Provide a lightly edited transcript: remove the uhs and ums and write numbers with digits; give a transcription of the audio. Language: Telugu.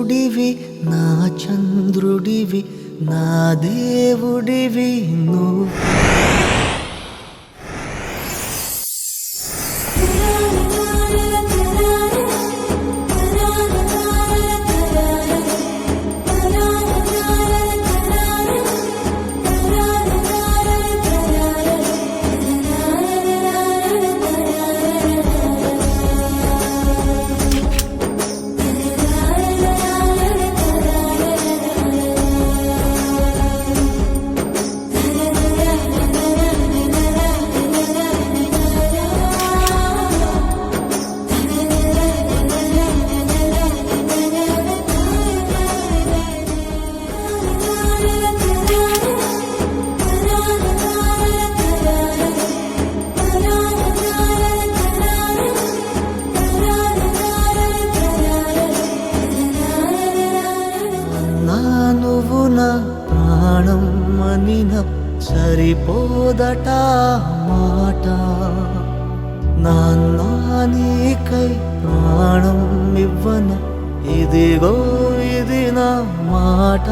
సూర్యుడివి నా చంద్రుడివి నా దేవుడివి నువ్వు. నువ్వు నా ప్రాణం అనిన సరిపోదట మాట. నాన్న నీకై ప్రాణం ఇవ్వన ఇదిగో ఇది నా మాట.